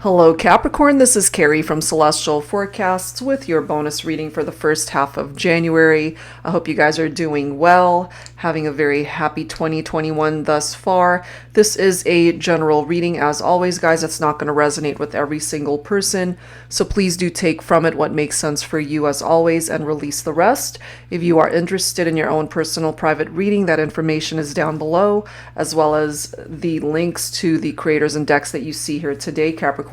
Hello Capricorn, this is Carrie from Celestial Forecasts with your bonus reading for the first half of January. I hope you guys are doing well, having a very happy 2021 thus far. This is a general reading. As always, guys, it's not going to resonate with every single person, so please do take from it what makes sense for you as always and release the rest. If you are interested in your own personal private reading, that information is down below, as well as the links to the creators and decks that you see here today, Capricorn.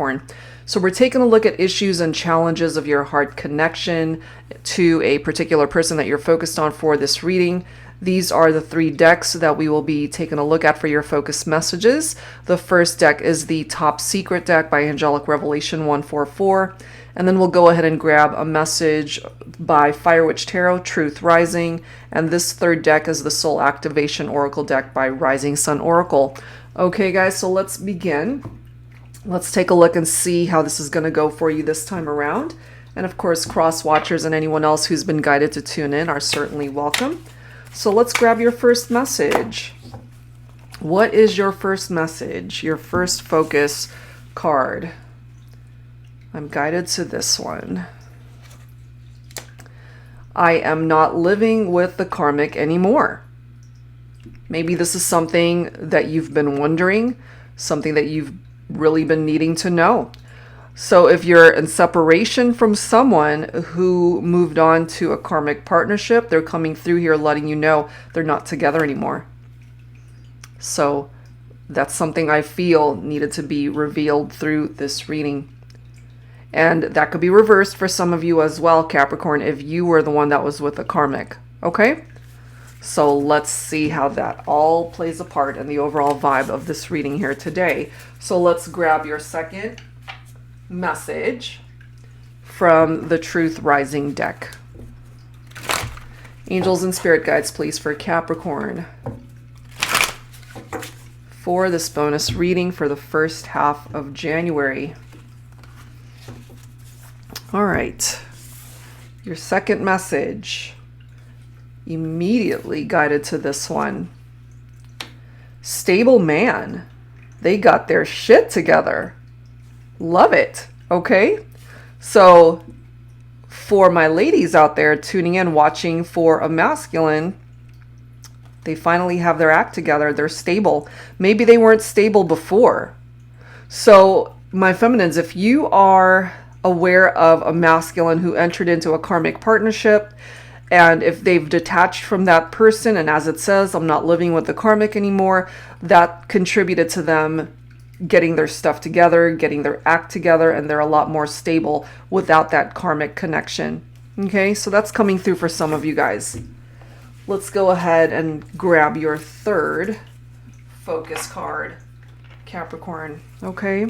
So we're taking a look at issues and challenges of your heart connection to a particular person that you're focused on for this reading. These are the three decks that we will be taking a look at for your focus messages. The first deck is the Top Secret deck by Angelic Revelation 144. And then we'll go ahead and grab a message by Fire Witch Tarot, Truth Rising. And this third deck is the Soul Activation Oracle deck by Rising Sun Oracle. Okay, guys, so let's begin. Let's take a look and see how this is going to go for you this time around. And of course, cross watchers and anyone else who's been guided to tune in are certainly welcome. So let's grab your first message. What is your first message? Your first focus card. I'm guided to this one. I am not living with the karmic anymore. Maybe this is something that you've been wondering, something that you've really been needing to know. So if you're in separation from someone who moved on to a karmic partnership, they're coming through here letting you know they're not together anymore. So that's something I feel needed to be revealed through this reading. And that could be reversed for some of you as well, Capricorn, if you were the one that was with a karmic. Okay? So let's see how that all plays a part in the overall vibe of this reading here today. So let's grab your second message from the Truth Rising deck. Angels and spirit guides, please, for Capricorn for this bonus reading for the first half of January. All right. Your second message. Immediately guided to this one. Stable man. They got their shit together. Love it. Okay? So for my ladies out there tuning in, watching for a masculine, they finally have their act together. They're stable. Maybe they weren't stable before. So my feminines, if you are aware of a masculine who entered into a karmic partnership, and if they've detached from that person, and as it says, I'm not living with the karmic anymore, that contributed to them getting their stuff together, getting their act together, and they're a lot more stable without that karmic connection. Okay, so that's coming through for some of you guys. Let's go ahead and grab your third focus card, Capricorn. Okay.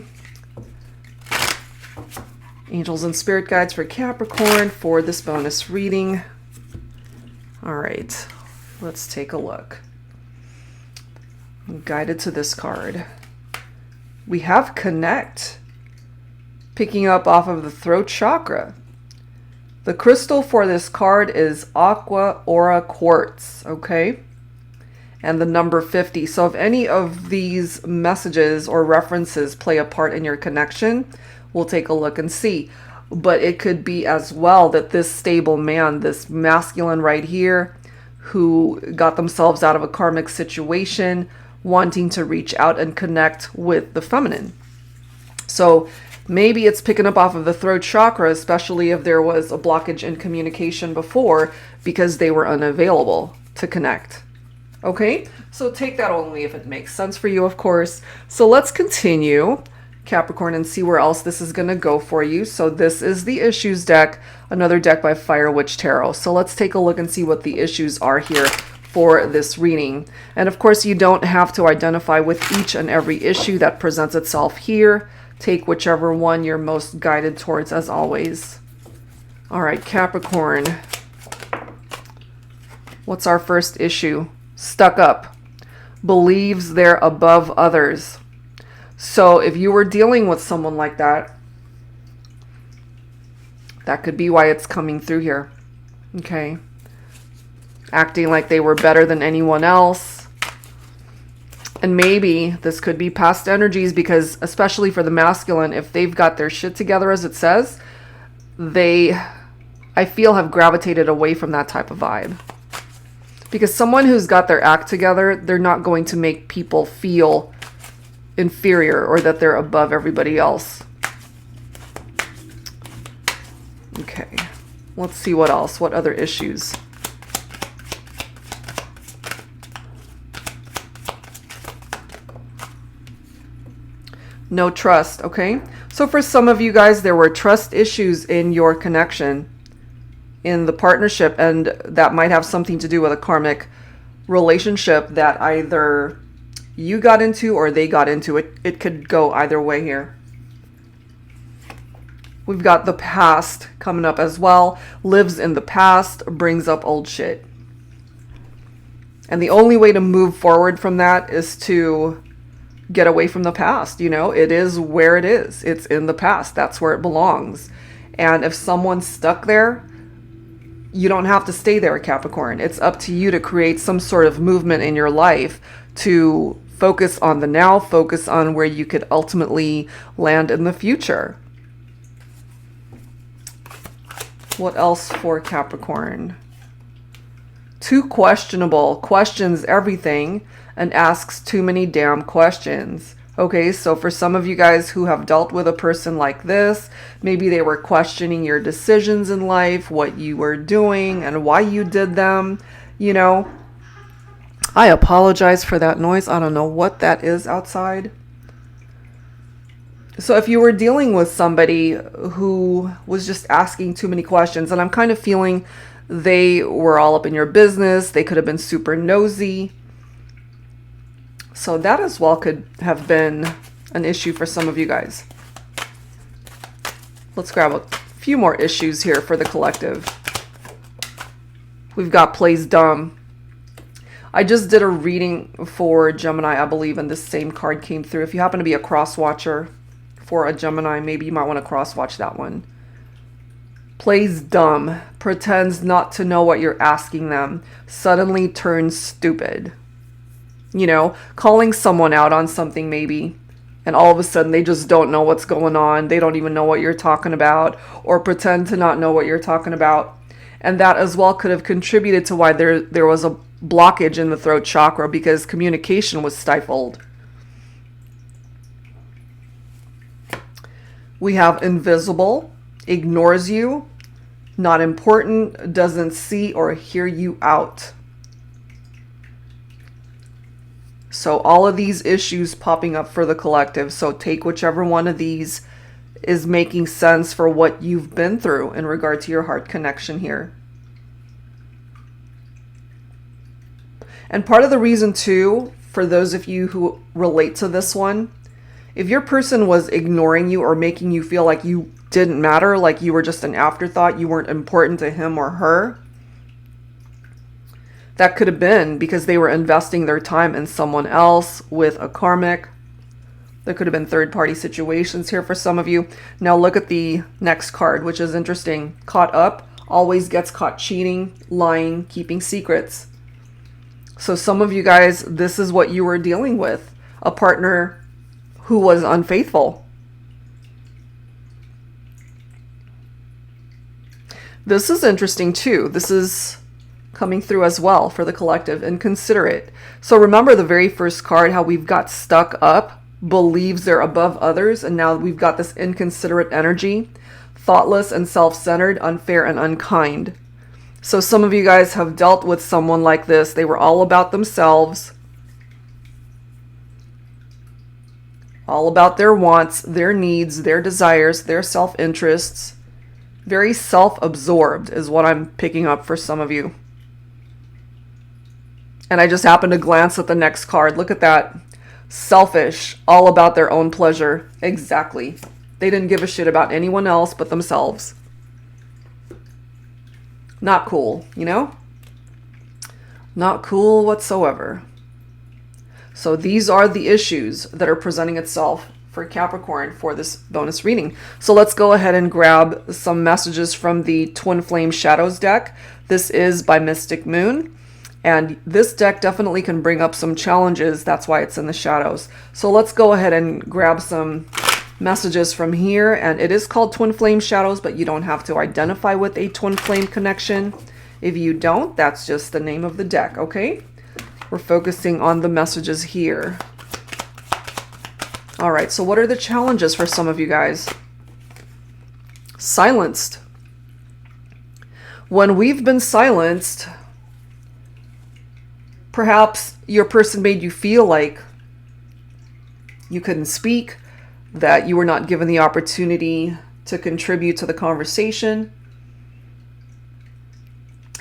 Angels and spirit guides for Capricorn for this bonus reading. All right, let's take a look. I'm guided to this card. We have connect, picking up off of the throat chakra. The crystal for this card is Aqua Aura Quartz, okay? And the number 50. So if any of these messages or references play a part in your connection, we'll take a look and see. But it could be as well that this stable man, this masculine right here, who got themselves out of a karmic situation, wanting to reach out and connect with the feminine. So maybe it's picking up off of the throat chakra, especially if there was a blockage in communication before because they were unavailable to connect. Okay, so take that only if it makes sense for you, of course. So let's continue, Capricorn, and see where else this is going to go for you. So this is the Issues deck, another deck by Fire Witch Tarot. So let's take a look and see what the issues are here for this reading. And of course, you don't have to identify with each and every issue that presents itself here. Take whichever one you're most guided towards, as always. All right, Capricorn. What's our first issue? Stuck up. Believes they're above others. So if you were dealing with someone like that, that could be why it's coming through here. Okay. Acting like they were better than anyone else. And maybe this could be past energies, because especially for the masculine, if they've got their shit together, as it says, they, I feel, have gravitated away from that type of vibe. Because someone who's got their act together, they're not going to make people feel inferior or that they're above everybody else. Okay, let's see what else. What other issues? No trust, okay? So for some of you guys, there were trust issues in your connection, in the partnership, and that might have something to do with a karmic relationship that either you got into or they got into. It could go either way here. We've got the past coming up as well. Lives in the past, brings up old shit. And the only way to move forward from that is to get away from the past. You know, it is where it is. It's in the past. That's where it belongs. And if someone's stuck there, you don't have to stay there, Capricorn. It's up to you to create some sort of movement in your life to focus on the now, focus on where you could ultimately land in the future. What else for Capricorn? Too questionable, questions everything and asks too many damn questions. Okay, so for some of you guys who have dealt with a person like this, maybe they were questioning your decisions in life, what you were doing and why you did them. You know, I apologize for that noise. I don't know what that is outside. So if you were dealing with somebody who was just asking too many questions, and I'm kind of feeling they were all up in your business, they could have been super nosy. So that as well could have been an issue for some of you guys. Let's grab a few more issues here for the collective. We've got plays dumb. I just did a reading for Gemini, I believe, and this same card came through. If you happen to be a cross watcher for a Gemini, maybe you might want to cross watch that one. Plays dumb, pretends not to know what you're asking them, suddenly turns stupid. You know, calling someone out on something maybe, and all of a sudden they just don't know what's going on. They don't even know what you're talking about, or pretend to not know what you're talking about. And that as well could have contributed to why there was a blockage in the throat chakra, because communication was stifled. We have invisible, ignores you, not important, doesn't see or hear you out. So all of these issues popping up for the collective. So take whichever one of these is making sense for what you've been through in regard to your heart connection here. And part of the reason too, for those of you who relate to this one, if your person was ignoring you or making you feel like you didn't matter, like you were just an afterthought, you weren't important to him or her, that could have been because they were investing their time in someone else with a karmic. There could have been third-party situations here for some of you. Now look at the next card, which is interesting. Caught up, always gets caught cheating, lying, keeping secrets. So some of you guys, this is what you were dealing with. A partner who was unfaithful. This is interesting too. This is coming through as well for the collective. Inconsiderate. So remember the very first card, how we've got stuck up, believes they're above others, and now we've got this inconsiderate energy, thoughtless and self-centered, unfair and unkind. So some of you guys have dealt with someone like this. They were all about themselves, all about their wants, their needs, their desires, their self-interests. Very self-absorbed is what I'm picking up for some of you. And I just happened to glance at the next card. Look at that. Selfish, all about their own pleasure. Exactly. They didn't give a shit about anyone else but themselves. Not cool, you know? Not cool whatsoever. So these are the issues that are presenting itself for Capricorn for this bonus reading. So let's go ahead and grab some messages from the Twin Flame Shadows deck. This is by Mystic Moon. And this deck definitely can bring up some challenges. That's why it's in the shadows. So let's go ahead and grab some messages from here. And it is called Twin Flame Shadows, but you don't have to identify with a twin flame connection. If you don't, that's just the name of the deck, okay? We're focusing on the messages here. All right, so what are the challenges for some of you guys? Silenced. When we've been silenced, perhaps your person made you feel like you couldn't speak, that you were not given the opportunity to contribute to the conversation.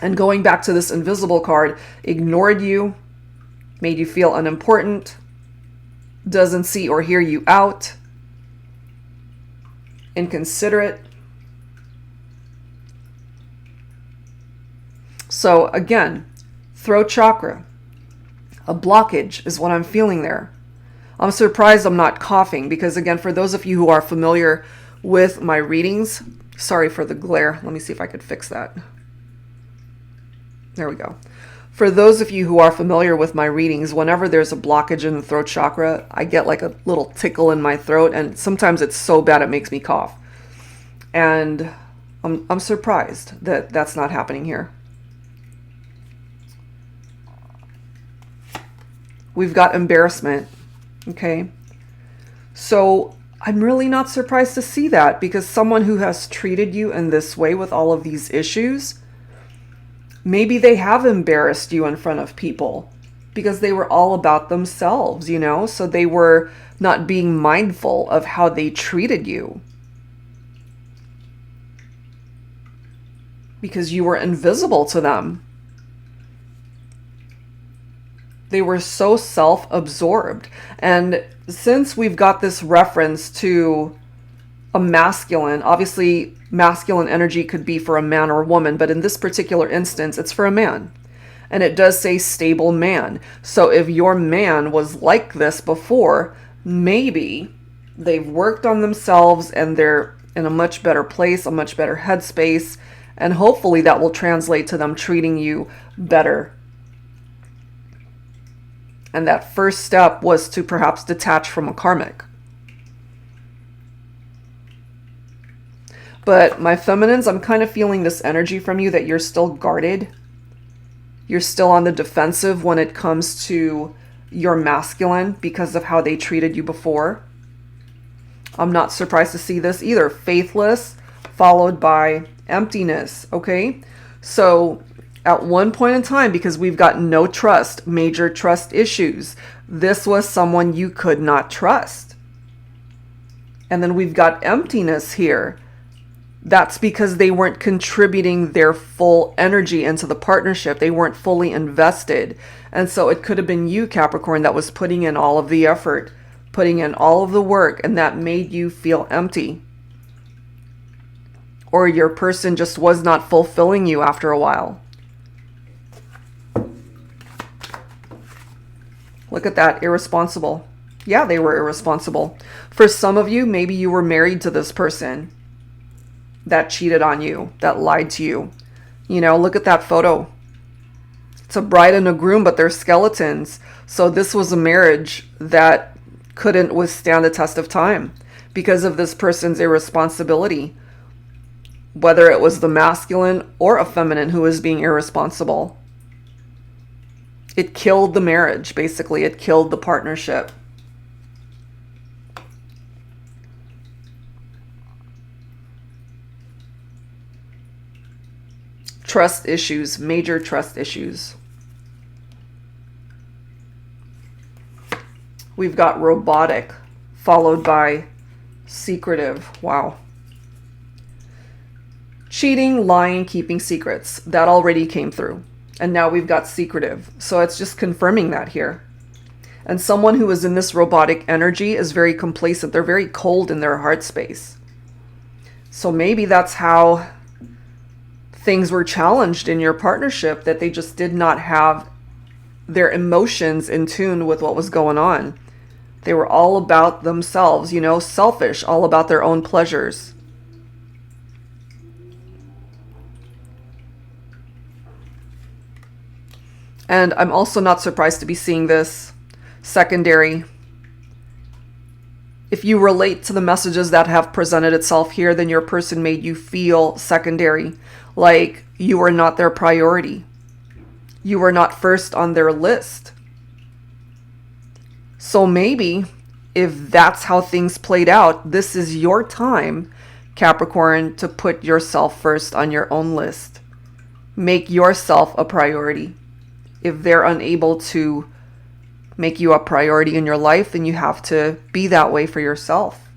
And going back to this invisible card, ignored you, made you feel unimportant, doesn't see or hear you out, inconsiderate. So again, throat chakra, a blockage is what I'm feeling there. I'm surprised I'm not coughing because, again, for those of you who are familiar with my readings, sorry for the glare. Let me see if I could fix that. There we go. For those of you who are familiar with my readings, whenever there's a blockage in the throat chakra, I get like a little tickle in my throat, and sometimes it's so bad it makes me cough. And I'm surprised that that's not happening here. We've got embarrassment. Okay, so I'm really not surprised to see that, because someone who has treated you in this way with all of these issues, maybe they have embarrassed you in front of people because they were all about themselves, you know, so they were not being mindful of how they treated you because you were invisible to them. They were so self-absorbed. And since we've got this reference to a masculine, obviously masculine energy could be for a man or a woman, but in this particular instance, it's for a man. And it does say stable man. So if your man was like this before, maybe they've worked on themselves and they're in a much better place, a much better headspace, and hopefully that will translate to them treating you better. And that first step was to perhaps detach from a karmic. But my feminines, I'm kind of feeling this energy from you that you're still guarded. You're still on the defensive when it comes to your masculine because of how they treated you before. I'm not surprised to see this either. Faithless followed by emptiness, okay? So at one point in time, because we've got no trust, major trust issues, this was someone you could not trust. And then we've got emptiness here. That's because they weren't contributing their full energy into the partnership. They weren't fully invested. And so it could have been you, Capricorn, that was putting in all of the effort, putting in all of the work, and that made you feel empty. Or your person just was not fulfilling you after a while. Look at that, irresponsible. Yeah, they were irresponsible. For some of you, maybe you were married to this person that cheated on you, that lied to you. You know, look at that photo. It's a bride and a groom, but they're skeletons. So this was a marriage that couldn't withstand the test of time because of this person's irresponsibility. Whether it was the masculine or a feminine who was being irresponsible. It killed the marriage, basically. It killed the partnership. Trust issues, major trust issues. We've got robotic, followed by secretive. Wow. Cheating, lying, keeping secrets. That already came through. And now we've got secretive. So it's just confirming that here. And someone who is in this robotic energy is very complacent. They're very cold in their heart space. So maybe that's how things were challenged in your partnership, that they just did not have their emotions in tune with what was going on. They were all about themselves, you know, selfish, all about their own pleasures. And I'm also not surprised to be seeing this secondary. If you relate to the messages that have presented itself here, then your person made you feel secondary, like you are not their priority. You are not first on their list. So maybe if that's how things played out, this is your time, Capricorn, to put yourself first on your own list. Make yourself a priority. If they're unable to make you a priority in your life, then you have to be that way for yourself.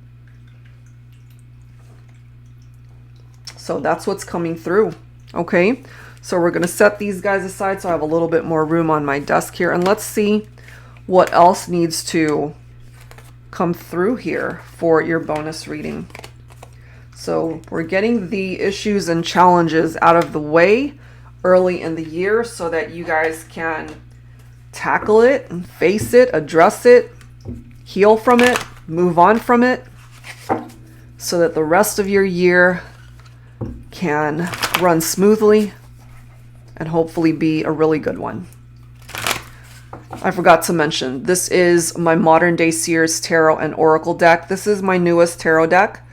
So that's what's coming through. Okay, so we're going to set these guys aside so I have a little bit more room on my desk here. And let's see what else needs to come through here for your bonus reading. So we're getting the issues and challenges out of the way early in the year so that you guys can tackle it and face it, address it, heal from it, move on from it, so that the rest of your year can run smoothly and hopefully be a really good one. I forgot to mention, this is my Modern Day Seers Tarot and Oracle deck. This is my newest tarot deck.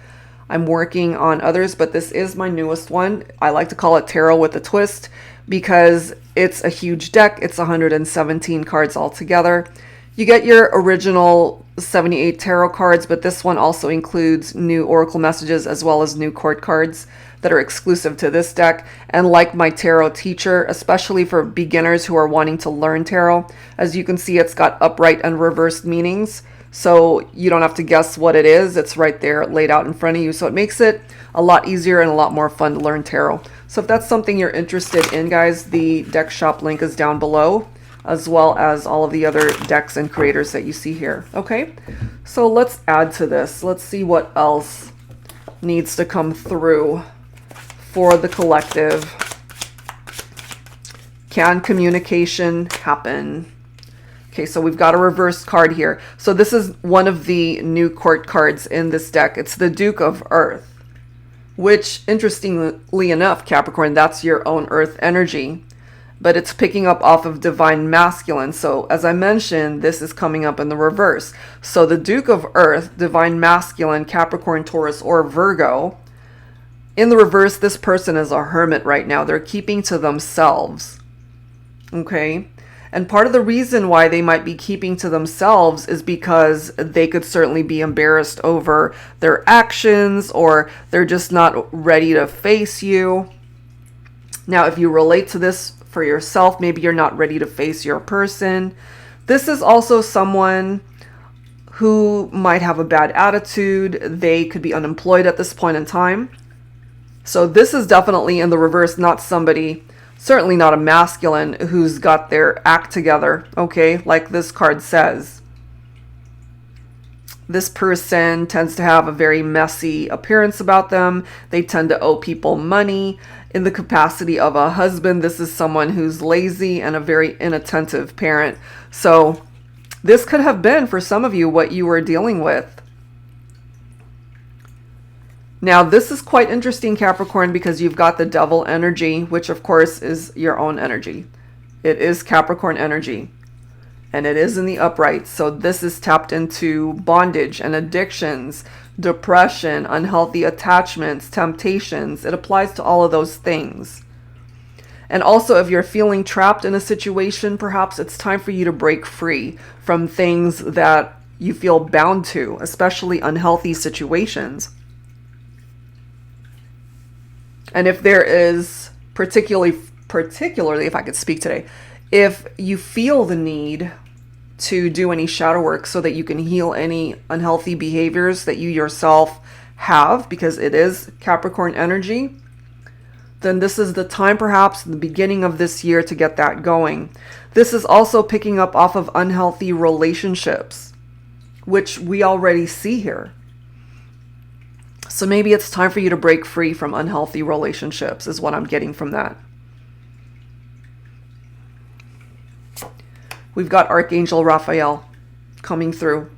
I'm working on others, but this is my newest one. I like to call it Tarot with a Twist because it's a huge deck. It's 117 cards altogether. You get your original 78 tarot cards, but this one also includes new oracle messages as well as new court cards that are exclusive to this deck. And like my tarot teacher, especially for beginners who are wanting to learn tarot, as you can see, it's got upright and reversed meanings. So you don't have to guess what it is. It's right there laid out in front of you. So it makes it a lot easier and a lot more fun to learn tarot. So if that's something you're interested in, guys, the deck shop link is down below, as well as all of the other decks and creators that you see here. Okay, so let's add to this. Let's see what else needs to come through for the collective. Can communication happen? Okay, so we've got a reverse card here. So this is one of the new court cards in this deck. It's the Duke of Earth, which, interestingly enough, Capricorn, that's your own earth energy, but it's picking up off of Divine Masculine. So as I mentioned, this is coming up in the reverse. So the Duke of Earth, Divine Masculine, Capricorn, Taurus, or Virgo. In the reverse, this person is a hermit right now. They're keeping to themselves. Okay? And part of the reason why they might be keeping to themselves is because they could certainly be embarrassed over their actions, or they're just not ready to face you. Now, if you relate to this for yourself, maybe you're not ready to face your person. This is also someone who might have a bad attitude. They could be unemployed at this point in time. So this is definitely in the reverse, not somebody, certainly not a masculine who's got their act together, okay, like this card says. This person tends to have a very messy appearance about them. They tend to owe people money. In the capacity of a husband, this is someone who's lazy and a very inattentive parent. So this could have been, for some of you, what you were dealing with. Now, this is quite interesting, Capricorn, because you've got the Devil energy, which of course is your own energy. It is Capricorn energy, and it is in the upright. So this is tapped into bondage and addictions, depression, unhealthy attachments, temptations. It applies to all of those things. And also, if you're feeling trapped in a situation, perhaps it's time for you to break free from things that you feel bound to, especially unhealthy situations. And if there is particularly, if I could speak today, if you feel the need to do any shadow work so that you can heal any unhealthy behaviors that you yourself have, because it is Capricorn energy, then this is the time, perhaps the beginning of this year, to get that going. This is also picking up off of unhealthy relationships, which we already see here. So maybe it's time for you to break free from unhealthy relationships, is what I'm getting from that. We've got Archangel Raphael coming through.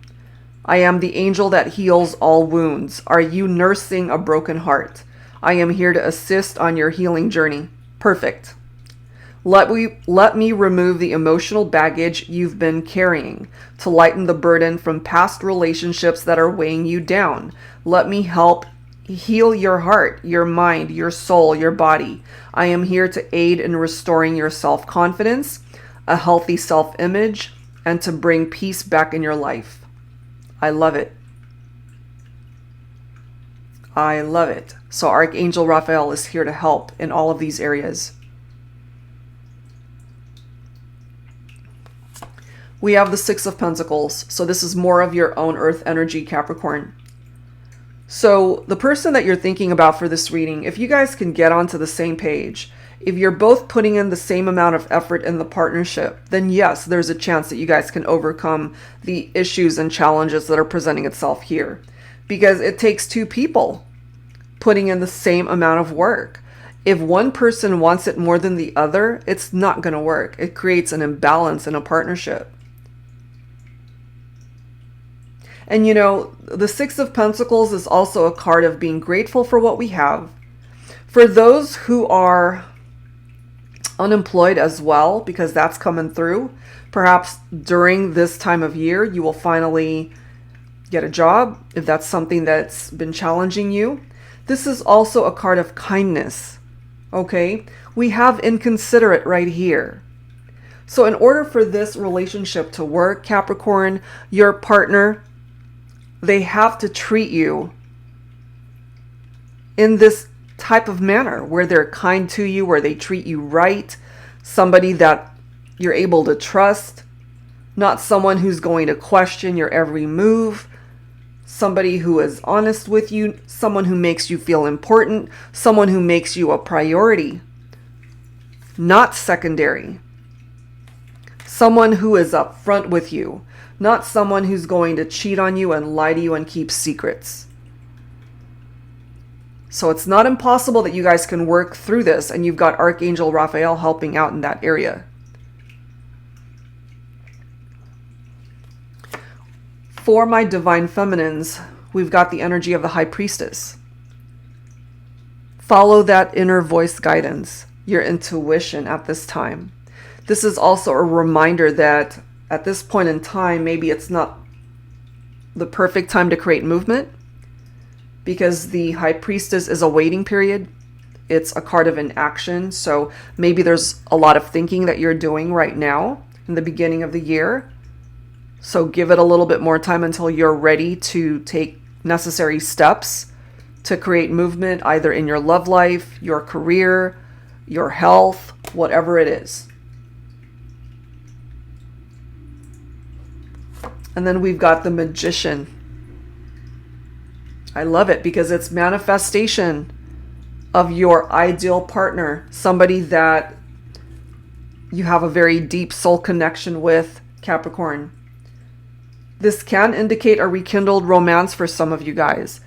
I am the angel that heals all wounds. Are you nursing a broken heart? I am here to assist on your healing journey. Perfect. Let me remove the emotional baggage you've been carrying to lighten the burden from past relationships that are weighing you down. Let me help heal your heart, your mind, your soul, your body. I am here to aid in restoring your self-confidence, a healthy self-image, and to bring peace back in your life. I love it. I love it. So Archangel Raphael is here to help in all of these areas. We have the Six of Pentacles. So this is more of your own earth energy, Capricorn. So the person that you're thinking about for this reading, if you guys can get onto the same page, if you're both putting in the same amount of effort in the partnership, then yes, there's a chance that you guys can overcome the issues and challenges that are presenting itself here. Because it takes two people putting in the same amount of work. If one person wants it more than the other, it's not going to work. It creates an imbalance in a partnership. And you know, the Six of Pentacles is also a card of being grateful for what we have. For those who are unemployed as well, because that's coming through, perhaps during this time of year, you will finally get a job if that's something that's been challenging you. This is also a card of kindness, okay? We have inconsiderate right here. So in order for this relationship to work, Capricorn, your partner, they have to treat you in this type of manner where they're kind to you, where they treat you right, somebody that you're able to trust, not someone who's going to question your every move, somebody who is honest with you, someone who makes you feel important, someone who makes you a priority, not secondary. Someone who is upfront with you, not someone who's going to cheat on you and lie to you and keep secrets. So it's not impossible that you guys can work through this, and you've got Archangel Raphael helping out in that area. For my divine feminines, we've got the energy of the High Priestess. Follow that inner voice guidance, your intuition at this time. This is also a reminder that at this point in time, maybe it's not the perfect time to create movement, because the High Priestess is a waiting period. It's a card of inaction. So maybe there's a lot of thinking that you're doing right now in the beginning of the year. So give it a little bit more time until you're ready to take necessary steps to create movement, either in your love life, your career, your health, whatever it is. And then we've got the Magician. I love it because it's manifestation of your ideal partner, somebody that you have a very deep soul connection with, Capricorn. This can indicate a rekindled romance for some of you guys,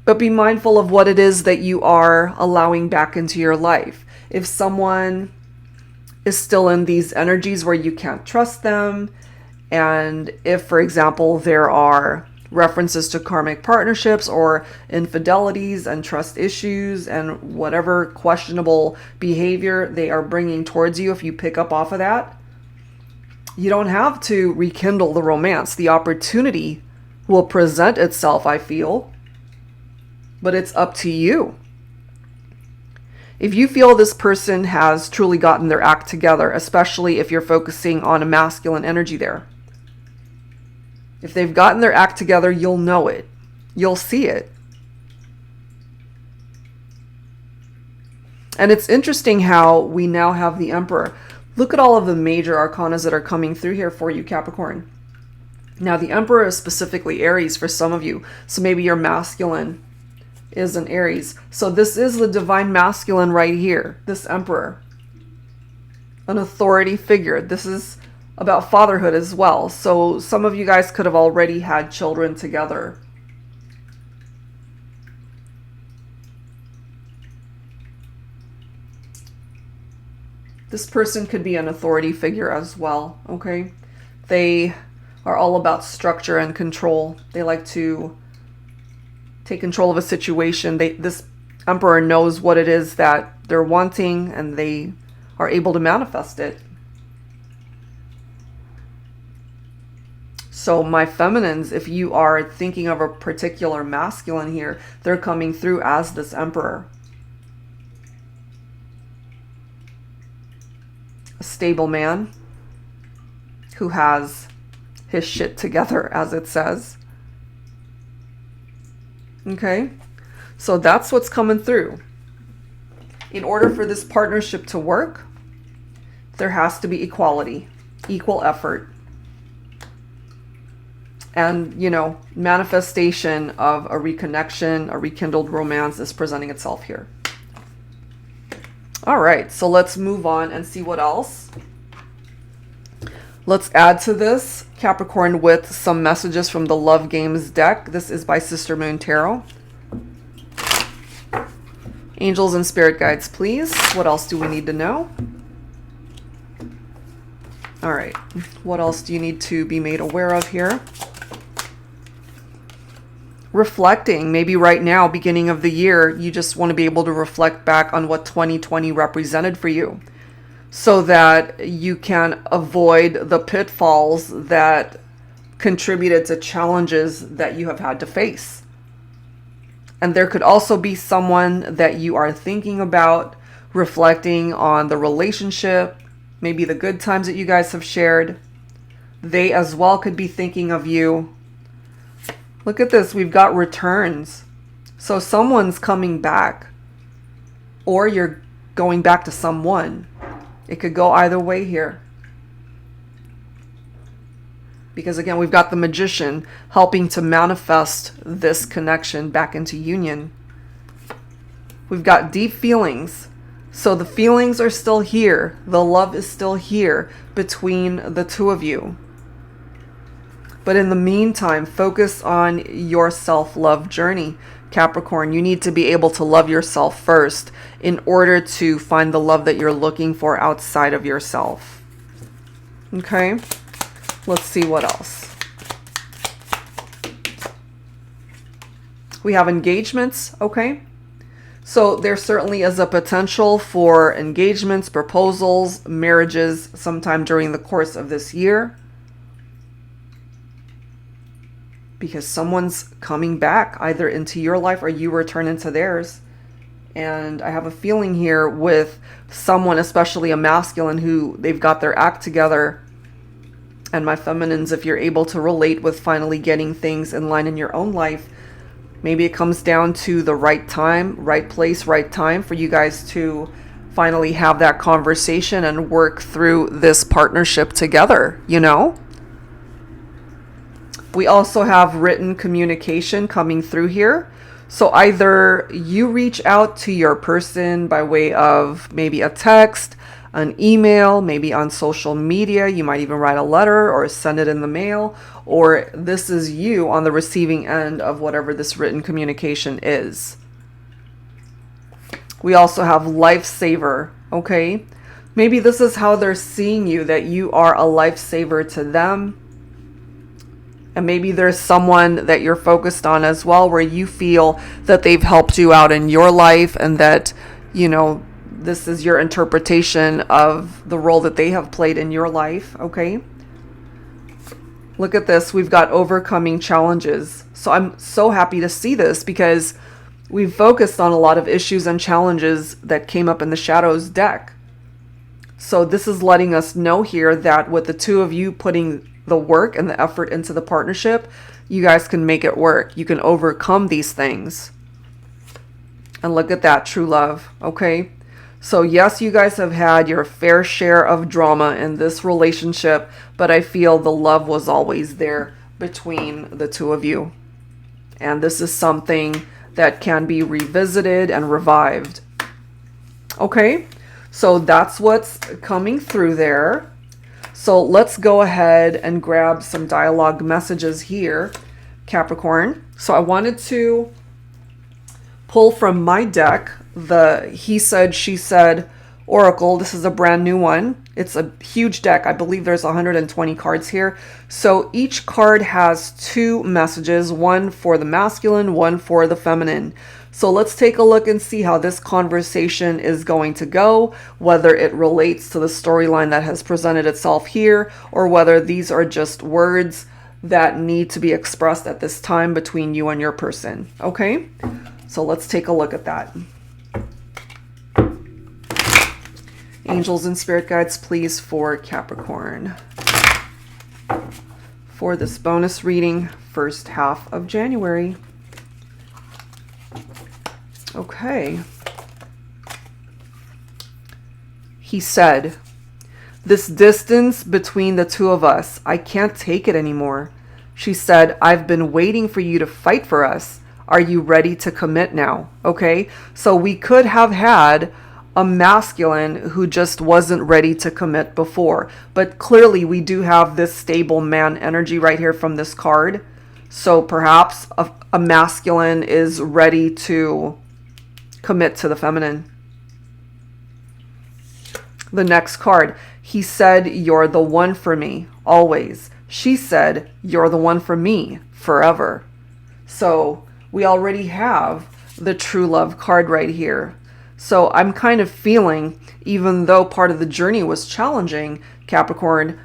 but be mindful of what it is that you are allowing back into your life. If someone is still in these energies where you can't trust them, and if, for example, there are references to karmic partnerships or infidelities and trust issues and whatever questionable behavior they are bringing towards you, if you pick up off of that, you don't have to rekindle the romance. The opportunity will present itself, I feel, but it's up to you. If you feel this person has truly gotten their act together, especially if you're focusing on a masculine energy there, if they've gotten their act together, you'll know it. You'll see it. And it's interesting how we now have the Emperor. Look at all of the major arcanas that are coming through here for you, Capricorn. Now, the Emperor is specifically Aries for some of you. So maybe your masculine is an Aries. So this is the divine masculine right here, this Emperor. An authority figure. This is about fatherhood as well. So some of you guys could have already had children together. This person could be an authority figure as well, okay? They are all about structure and control. They like to take control of a situation. This Emperor knows what it is that they're wanting, and they are able to manifest it. So my feminines, if you are thinking of a particular masculine here, they're coming through as this Emperor. A stable man who has his shit together, as it says. Okay, so that's what's coming through. In order for this partnership to work, there has to be equality, equal effort. And, you know, manifestation of a reconnection, a rekindled romance is presenting itself here. All right, so let's move on and see what else. Let's add to this, Capricorn, with some messages from the Love Games deck. This is by Sister Moon Tarot. Angels and spirit guides, please. What else do we need to know? All right, what else do you need to be made aware of here? Reflecting, maybe right now, beginning of the year, you just want to be able to reflect back on what 2020 represented for you so that you can avoid the pitfalls that contributed to challenges that you have had to face. And there could also be someone that you are thinking about, reflecting on the relationship, maybe the good times that you guys have shared. They as well could be thinking of you. Look at this, we've got returns. So someone's coming back, or you're going back to someone. It could go either way here. Because again, we've got the Magician helping to manifest this connection back into union. We've got deep feelings. So the feelings are still here. The love is still here between the two of you. But in the meantime, focus on your self-love journey. Capricorn, you need to be able to love yourself first in order to find the love that you're looking for outside of yourself. Okay? Let's see what else. We have engagements, okay? So there certainly is a potential for engagements, proposals, marriages sometime during the course of this year. Because someone's coming back either into your life or you return into theirs. And I have a feeling here with someone, especially a masculine, who they've got their act together. And my feminines, if you're able to relate with finally getting things in line in your own life, maybe it comes down to the right time, right place, right time for you guys to finally have that conversation and work through this partnership together, you know? We also have written communication coming through here. So either you reach out to your person by way of maybe a text, an email, maybe on social media, you might even write a letter or send it in the mail, or this is you on the receiving end of whatever this written communication is. We also have lifesaver, okay? Maybe this is how they're seeing you, that you are a lifesaver to them. And maybe there's someone that you're focused on as well, where you feel that they've helped you out in your life and that, you know, this is your interpretation of the role that they have played in your life, okay? Look at this. We've got overcoming challenges. So I'm so happy to see this because we've focused on a lot of issues and challenges that came up in the Shadows deck. So this is letting us know here that with the two of you putting the work and the effort into the partnership, you guys can make it work. You can overcome these things. And look at that, true love, okay? So yes, you guys have had your fair share of drama in this relationship, but I feel the love was always there between the two of you. And this is something that can be revisited and revived. Okay, so that's what's coming through there. So let's go ahead and grab some dialogue messages here, Capricorn. So I wanted to pull from my deck the He Said, She Said Oracle. This is a brand new one. It's a huge deck. I believe there's 120 cards here. So each card has 2 messages, one for the masculine, one for the feminine. So let's take a look and see how this conversation is going to go, whether it relates to the storyline that has presented itself here, or whether these are just words that need to be expressed at this time between you and your person. Okay? So let's take a look at that. Angels and spirit guides, please, for Capricorn. For this bonus reading, first half of January. Okay. He said, "This distance between the two of us, I can't take it anymore." She said, "I've been waiting for you to fight for us. Are you ready to commit now?" Okay, so we could have had a masculine who just wasn't ready to commit before. But clearly we do have this stable man energy right here from this card. So perhaps a masculine is ready to commit to the feminine. The next card, he said, "You're the one for me, always." She said, "You're the one for me, forever." So we already have the true love card right here. So I'm kind of feeling, even though part of the journey was challenging, Capricorn,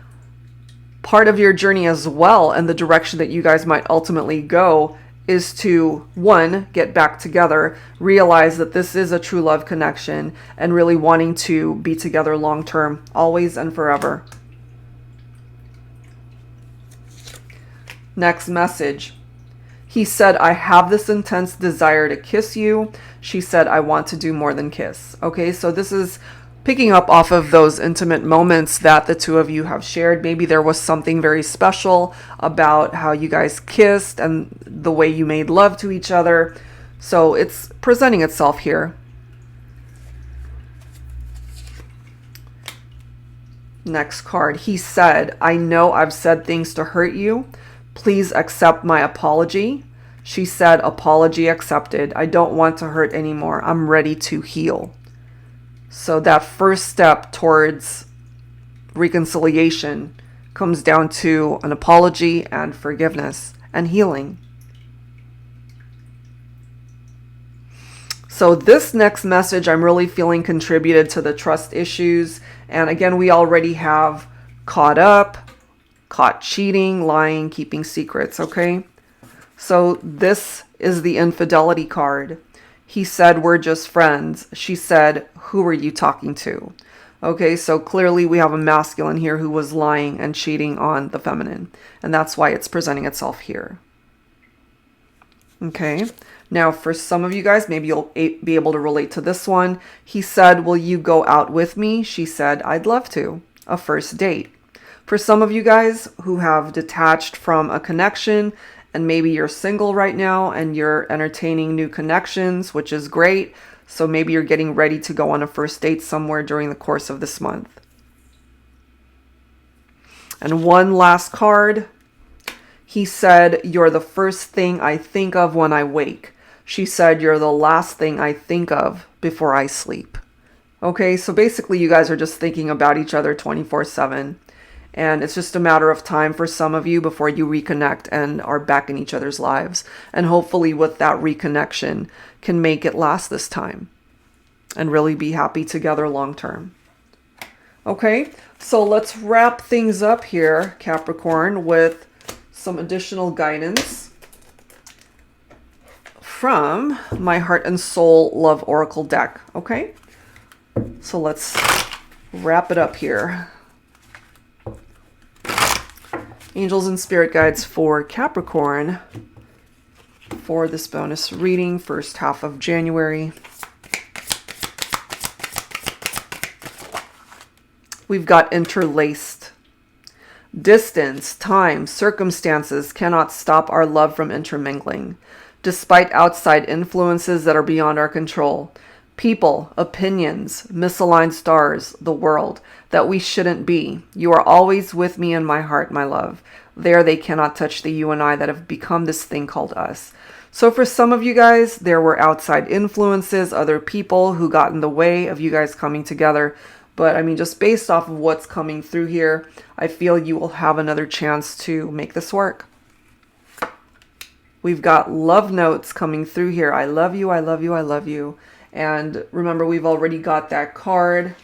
part of your journey as well, and the direction that you guys might ultimately go, is to, one, get back together, realize that this is a true love connection, and really wanting to be together long term, always and forever. Next message. He said, "I have this intense desire to kiss you." She said, "I want to do more than kiss." Okay, so this is picking up off of those intimate moments that the two of you have shared. Maybe there was something very special about how you guys kissed and the way you made love to each other. So it's presenting itself here. Next card. He said, "I know I've said things to hurt you. Please accept my apology." She said, "Apology accepted. I don't want to hurt anymore. I'm ready to heal." So that first step towards reconciliation comes down to an apology and forgiveness and healing. So this next message I'm really feeling contributed to the trust issues. And again, we already have caught up, caught cheating, lying, keeping secrets, okay? So this is the infidelity card. He said, "We're just friends." She said, "Who are you talking to?" Okay, so clearly we have a masculine here who was lying and cheating on the feminine. And that's why it's presenting itself here. Okay, now for some of you guys, maybe you'll be able to relate to this one. He said, "Will you go out with me?" She said, "I'd love to." A first date. For some of you guys who have detached from a connection, and maybe you're single right now and you're entertaining new connections, which is great. So maybe you're getting ready to go on a first date somewhere during the course of this month. And one last card. He said, "You're the first thing I think of when I wake." She said, "You're the last thing I think of before I sleep." Okay, so basically you guys are just thinking about each other 24/7. And it's just a matter of time for some of you before you reconnect and are back in each other's lives. And hopefully with that reconnection can make it last this time and really be happy together long term. Okay, so let's wrap things up here, Capricorn, with some additional guidance from my Heart and Soul Love Oracle deck. Okay, so let's wrap it up here. Angels and spirit guides for Capricorn for this bonus reading, first half of January. We've got interlaced. Distance, time, circumstances cannot stop our love from intermingling, despite outside influences that are beyond our control. People, opinions, misaligned stars, the world, that we shouldn't be. You are always with me in my heart, my love. There they cannot touch the you and I that have become this thing called us. So for some of you guys, there were outside influences, other people who got in the way of you guys coming together. But I mean, just based off of what's coming through here, I feel you will have another chance to make this work. We've got love notes coming through here. I love you, I love you, I love you. And remember, we've already got that card,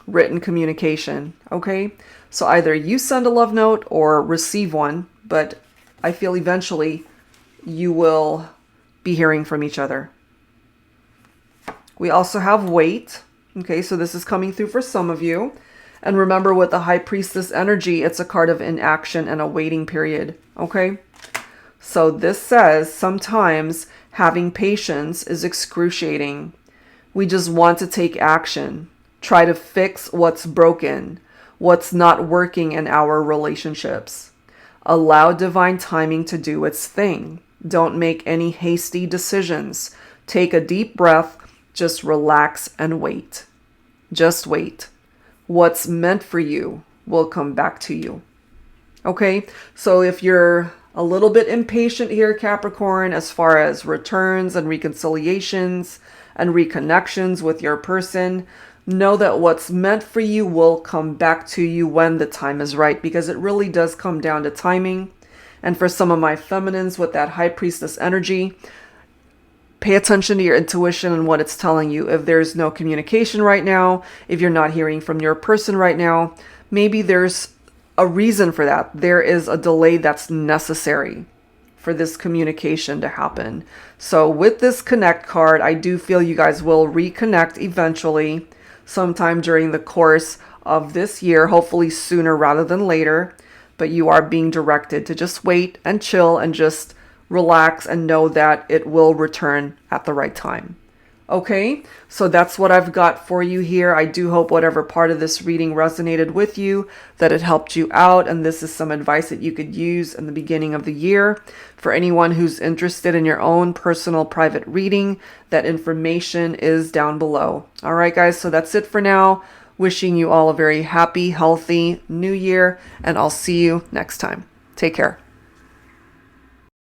written communication, okay? So either you send a love note or receive one, but I feel eventually you will be hearing from each other. We also have wait. Okay, so this is coming through for some of you. And remember, with the High Priestess energy, it's a card of inaction and a waiting period. Okay, so this says sometimes having patience is excruciating. We just want to take action, try to fix what's broken, what's not working in our relationships. Allow divine timing to do its thing. Don't make any hasty decisions. Take a deep breath. Just relax and wait. Just wait. What's meant for you will come back to you. Okay, so if you're a little bit impatient here, Capricorn, as far as returns and reconciliations and reconnections with your person, know that what's meant for you will come back to you when the time is right, because it really does come down to timing. And for some of my feminines with that High Priestess energy, pay attention to your intuition and what it's telling you. If there's no communication right now, if you're not hearing from your person right now, maybe there's a reason for that. There is a delay that's necessary for this communication to happen. So with this connect card, I do feel you guys will reconnect eventually, sometime during the course of this year, hopefully sooner rather than later. But you are being directed to just wait and chill and just relax and know that it will return at the right time. Okay, so that's what I've got for you here. I do hope whatever part of this reading resonated with you, that it helped you out, and this is some advice that you could use in the beginning of the year. For anyone who's interested in your own personal private reading, that information is down below. All right, guys, so that's it for now. Wishing you all a very happy, healthy new year, and I'll see you next time. Take care.